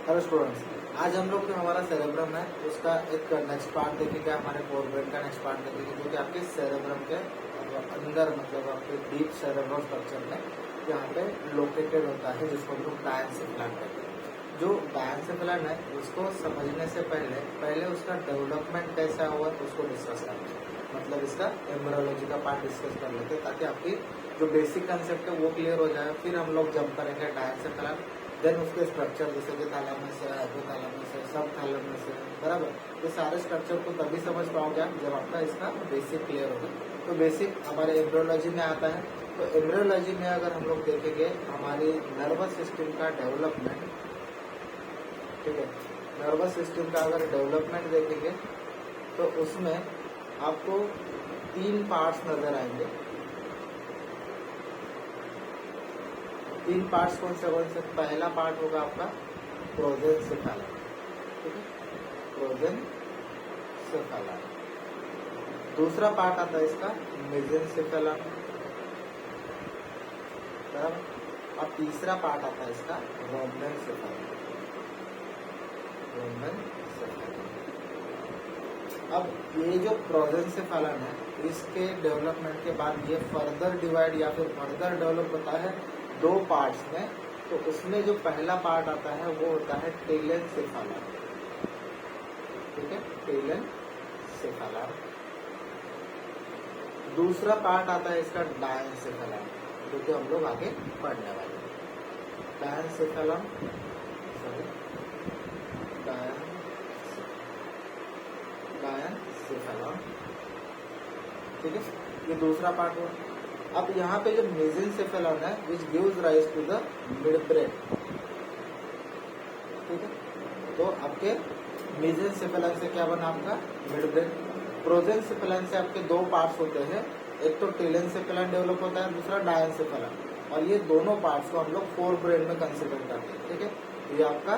Hello students, आज हम लोग जो हमारा सेरेब्रम है उसका एक नेक्स्ट पार्ट देखेंगे, हमारे फोरब्रेन का नेक्स्ट पार्ट देखेंगे, जो कि आपके सेरेब्रम के अंदर मतलब आपके डीप सेरेब्रल स्ट्रक्चर में यहाँ पे लोकेटेड होता है, जिसको हम लोग डायनसेफेलन कहते हैं। जो डायनसेफेलन है उसको समझने से पहले उसका डेवलपमेंट कैसा हुआ उसको डिस्कस करते हैं, मतलब इसका एम्ब्रियोलॉजी का पार्ट डिस्कस कर लेते हैं, ताकि आपकी जो बेसिक कंसेप्ट है वो क्लियर हो जाए। फिर हम लोग जंप करेंगे डायनसेफेलन, देन उसके स्ट्रक्चर जैसे कि थैलेमस है, हाइपोथैलेमस है, सब थैलेमस है, बराबर। ये सारे स्ट्रक्चर को तभी समझ पाओगे आप जब आपका इसका बेसिक क्लियर होगा। तो बेसिक हमारे एम्ब्रियोलॉजी में आता है। तो एम्ब्रियोलॉजी में अगर हम लोग देखेंगे हमारी नर्वस सिस्टम का डेवलपमेंट, ठीक है, नर्वस सिस्टम का अगर डेवलपमेंट देखेंगे तो उसमें आपको 3 पार्ट्स नजर आएंगे। 3 पार्ट्स कौन से? पहला पार्ट होगा आपका प्रोजेन्सेफेलन, ठीक है, प्रोजेन्सेफेलन। दूसरा पार्ट आता है इसका मेसेंसेफेलन, बराबर। और तीसरा पार्ट आता है इसका रोमेन्सेफेलन। अब ये जो प्रोजेन्सेफेलन है इसके डेवलपमेंट के बाद ये फर्दर डिवाइड या फिर फर्दर डेवलप होता है 2 पार्ट्स में। तो उसमें जो पहला पार्ट आता है वो होता है टेलेनसेफेलन, ठीक है, टेलेनसेफेलन। दूसरा पार्ट आता है इसका डायनसेफेलन, जो कि हम लोग आगे पढ़ने वाले हैं। डायनसेफेलन, डायनसेफेलन, ठीक है, ये दूसरा पार्ट हुआ। अब यहाँ पे जो मेसेंसेफेलन है which gives rise to the midbrain, ठीक है। तो आपके मेसेंसेफेलन से क्या बना आपका मिडब्रेन। प्रोजेन्सेफेलन से आपके 2 पार्ट्स होते हैं, एक तो टेलेनसेफेलन डेवलप होता है, दूसरा डायनसेफेलन। और ये दोनों पार्ट्स को हम लोग फोरब्रेन में कंसिडर करते हैं, ठीक है। ये आपका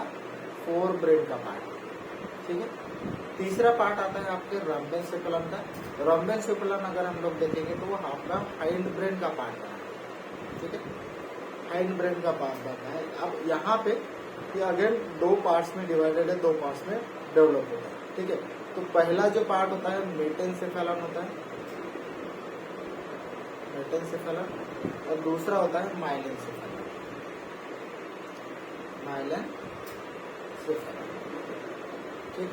फोरब्रेन का पार्ट, ठीक है। तीसरा पार्ट आता है आपके रम्बेन्सेफेलन का। रम्बेन्सेफेलन अगर हम लोग देखेंगे तो वो आपका हाइंड ब्रेन का पार्ट बना है, ठीक है, हाइंड ब्रेन का पार्ट बनता है। अब यहाँ पे ये अगेन 2 पार्ट्स में डिवाइडेड है, 2 पार्ट्स में डेवलप होता है, ठीक है। तो पहला जो पार्ट होता है मेटेन्सेफेलन होता है, मेटेन्सेफेलन, और दूसरा होता है माइलेन्सेफेलन, माइलेन्सेफेलन, ठीक।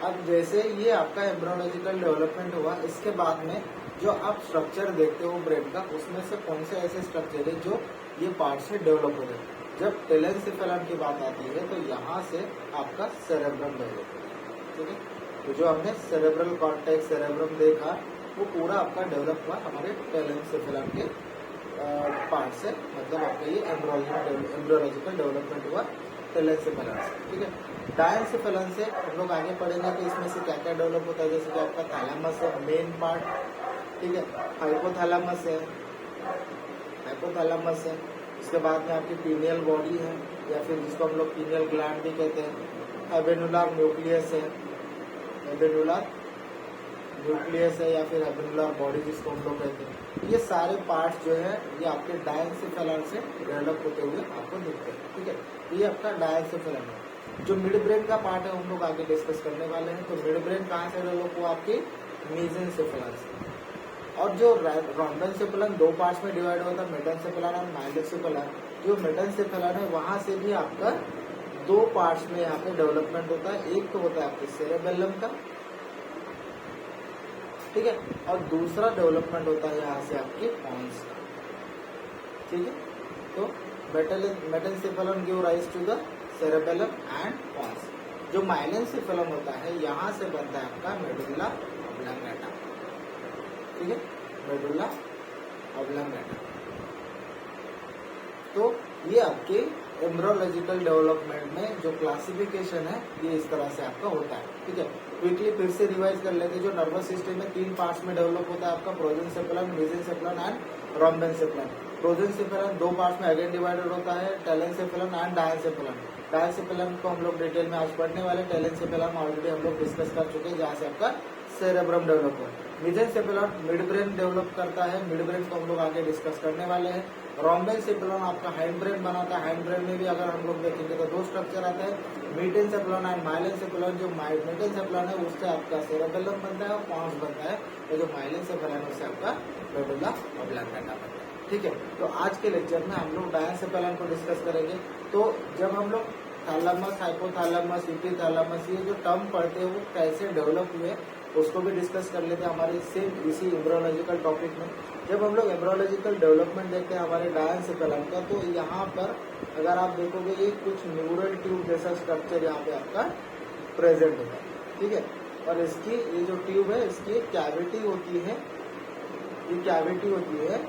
अब जैसे ये आपका एम्ब्रियोलॉजिकल डेवलपमेंट हुआ, इसके बाद में जो आप स्ट्रक्चर देखते हो ब्रेन का, उसमें से कौन से ऐसे स्ट्रक्चर है जो ये पार्ट से डेवलप हो रहे हैं। जब टेलेनसेफेलन की बात आती है तो यहाँ से आपका सेरेब्रम डेवलप होता है, ठीक है। तो जो हमने सेरेब्रल कॉर्टेक्स, सेरेब्रम देखा, वो पूरा आपका डेवलप हुआ हमारे टेलेनसेफेलन के पार्ट से, मतलब आपका ये एम्ब्रियोलॉजिकल डेवलपमेंट हुआ टेलेनसेफेलन से, ठीक है। डायनसेफेलन से हम लोग आगे पढ़ेंगे कि इसमें से क्या क्या डेवलप होता है, जैसे कि आपका थैलेमस है मेन पार्ट, ठीक है, हाइपोथैलेमस है, उसके बाद में आपकी पीनियल बॉडी है, या फिर जिसको हम लोग पीनियल ग्लैंड भी कहते हैं, हेबेनुलर न्यूक्लियस है, या फिर हेबेनुलर बॉडी जिसको हम लोग कहते हैं। ये सारे पार्ट्स जो है ये आपके डायनसेफेलन से डेवलप होते हुए आपको दिखते हैं, ठीक है। ये आपका डायनसेफेलन है। जो मिड ब्रेन का पार्ट है हम लोग आगे डिस्कस करने वाले हैं। तो मिड ब्रेन कहाँ से डेवलप हुआ? आपके मेसेंसेफेलन से। और जो रोम्बेन्सेफेलन 2 पार्ट्स में डिवाइड होता है, मेटेन्सेफेलन और माइलेन्सेफेलन। जो मेटेन्सेफेलन है वहां से भी आपका 2 पार्ट्स में यहाँ पे डेवलपमेंट होता है। एक तो होता है आपके सेरेबेलम का, ठीक है, और दूसरा डेवलपमेंट होता है यहाँ से आपके पॉन्स का, ठीक है। तो metencephalon give rise to the cerebellum and pons. जो माइलेन्सेफेलन होता है यहाँ से बनता है आपका मेडुला ऑब्लांगेटा, ठीक है, मेडुला ऑब्लांगेटा। तो ये आपके एम्ब्रोलॉजिकल डेवलपमेंट में जो क्लासिफिकेशन है ये इस तरह से आपका होता है, ठीक है। क्विकली फिर से रिवाइज कर लेते हैं। जो नर्वस सिस्टम में 3 पार्ट्स में डेवलप होता है आपका, प्रोजेंसेफेलन, मेसेंसेफेलन एंड रोम्बेंसेफेलन। प्रोजेंसेफेलन 2 पार्ट्स में अगेन डिवाइडेड होता है, टेलेंसेफेलन एंड डायंसेफेलन। डायंसेफेलन को हम लोग डिटेल में आज पढ़ने वाले, टेलेंसेफेलन ऑलरेडी हम लोग डिस्कस कर चुके हैं, जहाँ से आपका सेरेब्रम डेवलप हो। मेसेंसेफेलन मिड ब्रेन डेवलप करता है, मिड ब्रेन को हम लोग आगे डिस्कस करने वाले हैं। रोम्बेंसेफेलन आपका हैंड ब्रेन बनाता है, हैंड ब्रेन में भी अगर हम लोग देखेंगे तो 2 स्ट्रक्चर आता है, मीटेंसेफेलन एंड माइलेंसेफेलन। जो मीटेंसेफेलन है उससे आपका सेरेबेलम बनता है और पॉन्स बनता है, और जो माइलेंसेफेलन है उससे आपका मेडुला ऑब्लांगेटा बनता है, ठीक है। तो आज के लेक्चर में हम लोग डायंसेफेलन को डिस्कस करेंगे। तो जब हम लोग थैलेमस, हाइपोथैलेमस, एपिथैलेमस ये जो टर्म पढ़ते हैं वो कैसे डेवलप हुए उसको भी डिस्कस कर लेते हैं हमारे सेम इसी एम्ब्रियोलॉजिकल टॉपिक में। जब हम लोग एम्ब्रियोलॉजिकल डेवलपमेंट देखते हैं हमारे डायंसेफेलन का, तो यहाँ पर अगर आप देखोगे ये कुछ न्यूरल ट्यूब जैसा स्ट्रक्चर यहाँ पे आपका प्रेजेंट होता है, ठीक है। और इसकी ये जो ट्यूब है इसकी कैविटी होती है, ये कैविटी होती है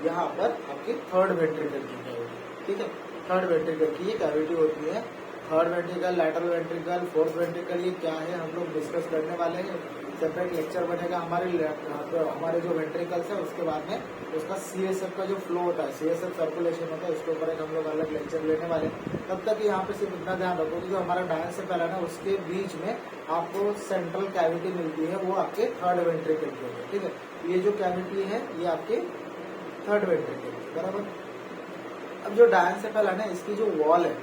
यहाँ पर आपकी थर्ड वेंट्रिकल की कैविटी, ठीक है। थर्ड वेंट्रिकल की ये कैविटी होती है। Third ventricle, lateral ventricle, fourth ventricle ये क्या है हम लोग डिस्कस करने वाले हैं। सेपरेट लेक्चर बनेगा हमारे जो वेंट्रिकल्स है उसके बाद में उसका सीएसएफ का जो फ्लो होता है, सीएसएफ सर्कुलेशन होता है, उसके ऊपर एक हम लोग अलग लेक्चर लेने वाले हैं। तब तक यहाँ पे सिर्फ इतना ध्यान रखो कि जो हमारा डायंसेफेलन है उसके बीच में आपको सेंट्रल कैविटी मिलती है, वो आपके थर्ड वेंट्रिकल की होती है, ठीक है। ये जो कैविटी है ये आपके थर्ड वेंट्रिकल, बराबर। अब जो डायंसेफेलन है इसकी जो वॉल है,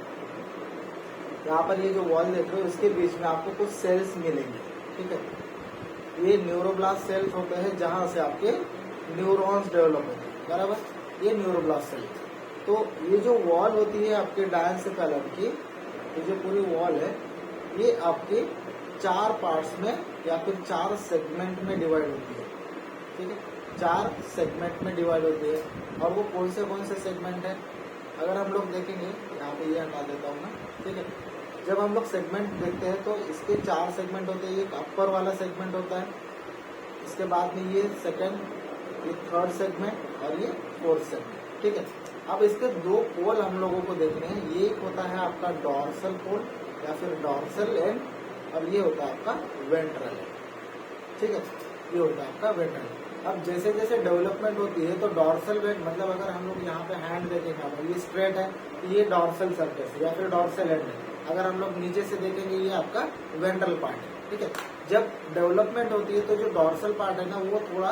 यहाँ पर ये जो वॉल देख रहे हो इसके बीच में आपको कुछ सेल्स मिलेंगे, ठीक है। ये न्यूरोब्लास्ट सेल्स होते हैं जहां से आपके न्यूरॉन्स डेवलप होते हैं, बराबर। ये न्यूरोब्लास्ट सेल। तो ये जो वॉल होती है आपके डायंसेफेलन की, ये जो पूरी वॉल है ये आपके 4 पार्ट्स में या फिर 4 सेगमेंट में डिवाइड होती है, ठीक है। 4 सेगमेंट में डिवाइड होती है। और वो कौन से सेगमेंट है अगर हम लोग देखेंगे, यहाँ पे ये हटा देता हूँ ना, ठीक है। जब हम लोग सेगमेंट देखते हैं तो इसके 4 सेगमेंट होते हैं। एक अपर वाला सेगमेंट होता है, इसके बाद में ये सेकंड, ये थर्ड सेगमेंट और ये फोर्थ सेगमेंट, ठीक है। अब इसके 2 पोल हम लोगों को देखने हैं। ये एक होता है आपका डॉर्सल पोल या फिर डॉर्सल एंड, और ये होता है आपका वेंट्रल एंड, ठीक है। ये होता है आपका वेंट्रल। अब जैसे जैसे डेवलपमेंट होती है तो डॉर्सल वेंट, मतलब अगर हम लोग यहाँ पे हैंड देखेंगे ये स्ट्रेट है, ये डॉर्सल सरफेस या फिर डॉर्सल एंड है। अगर हम लोग नीचे से देखेंगे ये आपका वेंट्रल पार्ट है, ठीक है। जब डेवलपमेंट होती है तो जो डॉर्सल पार्ट है ना वो थोड़ा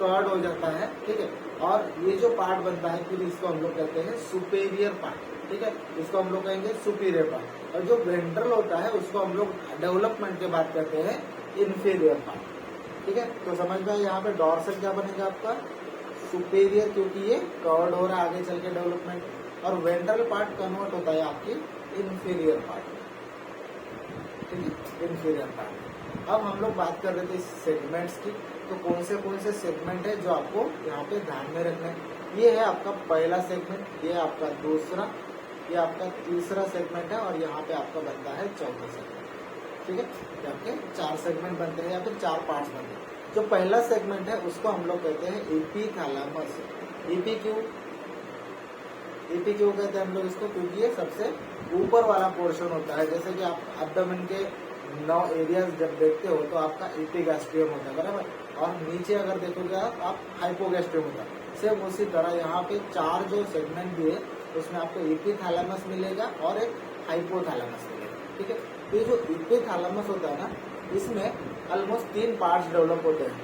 कर्ड हो जाता है, ठीक है। और ये जो पार्ट बनता है फिर इसको हम लोग कहते हैं सुपेरियर पार्ट, ठीक है। इसको हम लोग कहेंगे सुपीरियर पार्ट। और जो वेंट्रल होता है उसको हम लोग डेवलपमेंट के बाद कहते हैं इन्फीरियर पार्ट, ठीक है। तो समझ में यहाँ पे डॉर्सल क्या बनेगा आपका सुपेरियर, क्योंकि ये कर्ड हो रहा है आगे चल के डेवलपमेंट, और वेंट्रल पार्ट कन्वर्ट होता है आपकी इन्फीरियर पार्ट, ठीक है, इन्फीरियर पार्ट। अब हम लोग बात कर रहे थे सेगमेंट्स की, तो कौन से सेगमेंट है जो आपको यहाँ पे ध्यान में रखना है। ये है आपका पहला सेगमेंट, ये आपका दूसरा, ये आपका तीसरा सेगमेंट है, और यहाँ पे आपका बनता है चौथा सेगमेंट, ठीक है। आपके 4 सेगमेंट बनते हैं या फिर 4 पार्ट्स बनते हैं। जो पहला सेगमेंट है उसको हम लोग कहते हैं एपिथैलेमस। एपी क्यों कहते हैं हम लोग इसको, क्योंकि ये सबसे ऊपर वाला पोर्शन होता है। जैसे कि आप एब्डोमेन के 9 एरियाज जब देखते हो तो आपका एपिगैस्ट्रियम होता है, बराबर। और नीचे अगर देखोगे आप हाइपोगैस्ट्रियम होता है। सेम उसी तरह यहाँ पे 4 जो सेगमेंट दिए उसमें आपको एपिथैलेमस मिलेगा और एक हाइपोथैलेमस मिलेगा, ठीक है। तो ये जो एपिथैलेमस होता है ना, इसमें ऑलमोस्ट 3 पार्ट्स डेवलप होते हैं।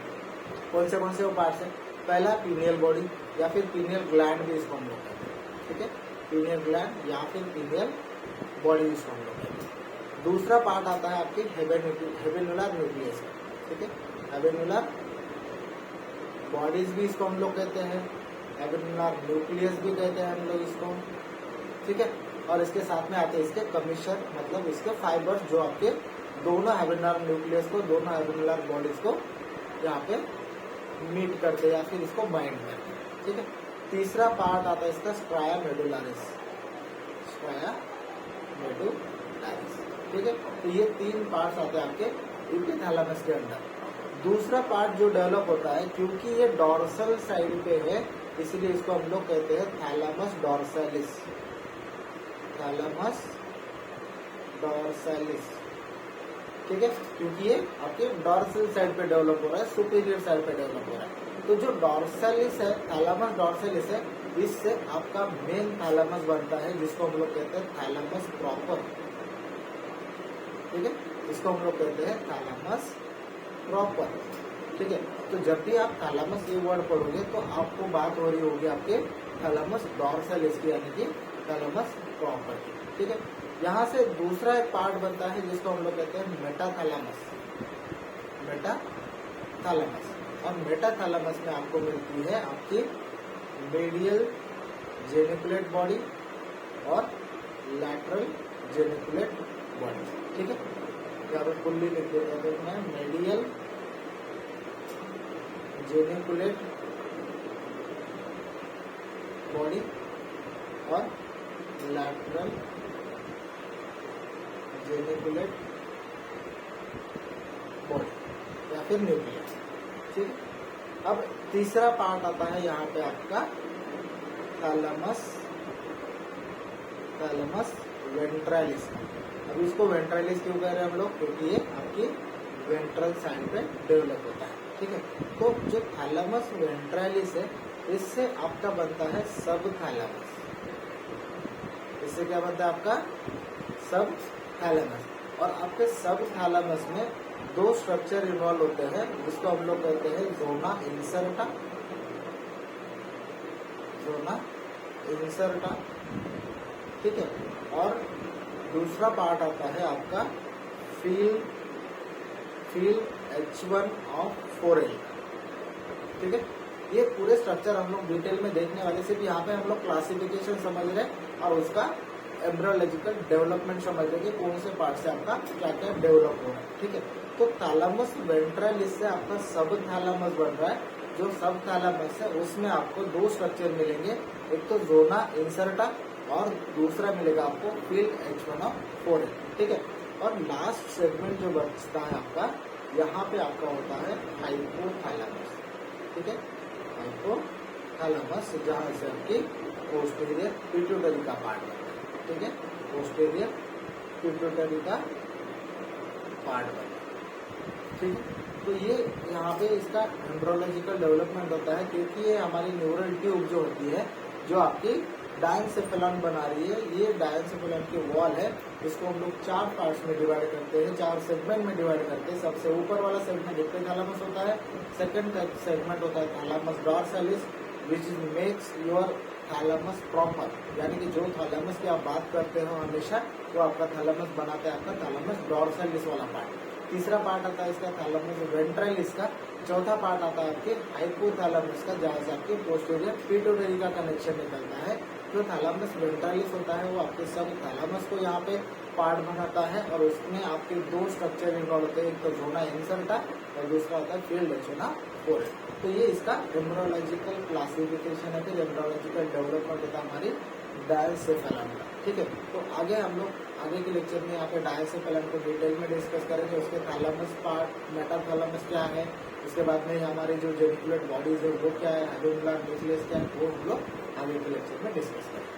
कौन से वो पार्ट्स है? पहला पीनियल बॉडी या फिर पीनियल ग्लैंड भी इसको हम लोग कहते हैं, ठीक है। पीनियल ग्लैंड या फिर पीनियल बॉडी इसको हम लोग कहते हैं। दूसरा पार्ट आता है आपकी हेबेनुलर न्यूक्लियस, ठीक है। हेबेनुलर बॉडीज भी इसको हम लोग कहते हैं, हेबेनुलर न्यूक्लियस भी कहते हैं हम लोग इसको, ठीक है। और इसके साथ में आते हैं इसके कमीशन, मतलब इसके फाइबर्स जो आपके दोनों हेबेनुलर न्यूक्लियस को, दोनों हेबेनुलर बॉडीज को यहाँ पे मीट करते हैं या फिर इसको बाइंड करते हैं, ठीक है। तीसरा पार्ट आता है इसका स्ट्राया मेडुलारिस, स्ट्राया मेडुलारिस, ठीक है। तो ये 3 पार्ट्स आते हैं आपके एपिथैलेमस के अंदर। दूसरा पार्ट जो डेवलप होता है, क्योंकि ये डॉर्सल साइड पे है इसलिए इसको हम लोग कहते हैं थैलेमस डॉर्सलिस, थैलेमस डॉर्सैलिस, ठीक है, क्योंकि ये आपके डॉर्सल साइड पे डेवलप हो रहा है, सुपीरियर साइड पे डेवलप हो रहा है। तो जो डॉर्सैलिस है, थैलेमस डॉर्सैलिस है, इससे आपका मेन थैलेमस बनता है, जिसको हम लोग कहते हैं थैलेमस प्रॉपर, ठीक है, इसको हम लोग कहते हैं थैलेमस प्रॉपर, ठीक है। तो जब भी आप थैलेमस ये वर्ड पढ़ोगे तो आपको बात हो रही होगी आपके थैलेमस डॉर्सैलिस की, यानी कि थैलेमस प्रॉपर, ठीक है। यहाँ से दूसरा एक पार्ट बनता है जिसको हम लोग कहते हैं मेटाथैलेमस, मेटाथैलेमस। और मेटाथैलेमस में आपको मिलती है आपकी मीडियल जेनिकुलेट बॉडी और लैटरल जेनिकुलेट बॉडी, ठीक है। यहाँ पे फुल्ली लिख देते हैं, मीडियल जेनिकुलेट बॉडी और लैटरल जेनिकुलेट बॉडी या फिर न्यूक्लियस, ठीक है। अब तीसरा पार्ट आता है यहाँ पे आपका थैलेमस वेंट्रालिस। अब इसको वेंट्रालिस क्यों कह रहे हैं हम लोग, क्योंकि ये आपकी वेंट्रल साइड पे डेवलप होता है, ठीक है। तो जो थैलेमस वेंट्रालिस है, इससे आपका बनता है सब थैलेमस। इससे क्या बनता है आपका सब थैलेमस। और आपके सब थैलेमस में दो स्ट्रक्चर इन्वॉल्व होते हैं, जिसको हम लोग कहते हैं जोना इंसर्टा, ठीक है। और दूसरा पार्ट आता है आपका फील H1 ऑफ 4L, ठीक है। ये पूरे स्ट्रक्चर हम लोग डिटेल में देखने वाले, सिर्फ यहाँ पे हम लोग क्लासिफिकेशन समझ रहे हैं और उसका एम्ब्रियोलॉजिकल डेवलपमेंट समझ रहे कि कौन से पार्ट से आपका क्या क्या डेवलप हो रहा है, ठीक है। तो थैलेमस वेंट्रालिस से आपका सब थैलेमस बन रहा है। जो सब थैलेमस है उसमें आपको दो स्ट्रक्चर मिलेंगे, एक तो जोना इंसर्टा और दूसरा मिलेगा आपको फील्ड H1 ऑफ 4L, ठीक है। और लास्ट सेगमेंट जो बचता है आपका, यहाँ पे आपका होता है हाइपोथैलेमस, ठीक है, हाइपोथैलेमस, जहाँ से आपकी पोस्टीरियर पिट्यूटरी का पार्ट बनता है, ठीक है, पोस्टीरियर पिट्यूटरी का पार्ट बनता है, ठीक है। तो ये यहाँ पे इसका एम्ब्रियोलॉजिकल डेवलपमेंट होता है, क्योंकि ये हमारी न्यूरल ट्यूब जो होती है, जो आपकी डायनसेफेलॉन बना रही है, ये डायनसेफेलॉन की वॉल है, इसको हम लोग 4 पार्ट्स में डिवाइड करते हैं, 4 सेगमेंट में डिवाइड करते हैं। सबसे ऊपर वाला सेगमेंट हिप्पोथैलेमस होता है, सेकंड सेगमेंट होता है thalamus dorsalis, which makes your thalamus proper, यानी कि जो थैलेमस की आप बात करते हो हमेशा, वो आपका थैलेमस बनाता है आपका थैलेमस डॉर्सैलिस वाला पार्ट। तीसरा पार्ट आता है इसका थैलेमस वेंट्रालिस का। चौथा पार्ट आता है आपके हाइपोथैलेमस का, जहाँ से आपके पोस्टीरियर पिट्यूटरी का कनेक्शन निकलता है। जो थैलेमस वेंट्रालिस होता है वो आपके सब थैलेमस को यहाँ पे पार्ट बनाता है, और उसमें आपके दो स्ट्रक्चर इन्वॉल्व होते हैं, एक तो जोना इंसर्टा और दूसरा होता है फील्ड H1 ऑफ 4L। तो ये इसका एम्ब्रियोलॉजिकल क्लासिफिकेशन है, फिर एम्ब्रियोलॉजिकल डेवलपमेंट होता है हमारी डायनसेफेलॉन का, ठीक है। तो आगे हम लोग आगे के लेक्चर में यहाँ पे डायनसेफेलॉन को डिटेल में डिस्कस करेंगे, उसके थैलेमस पार्ट, मेटाथैलेमस क्या है, उसके बाद में हमारी जो जेनिकुलेट बॉडीज है वो क्या है, हैडोनला न्यूक्लियस क्या है, वो हम लोग आगे के लेक्चर में डिस्कस करेंगे।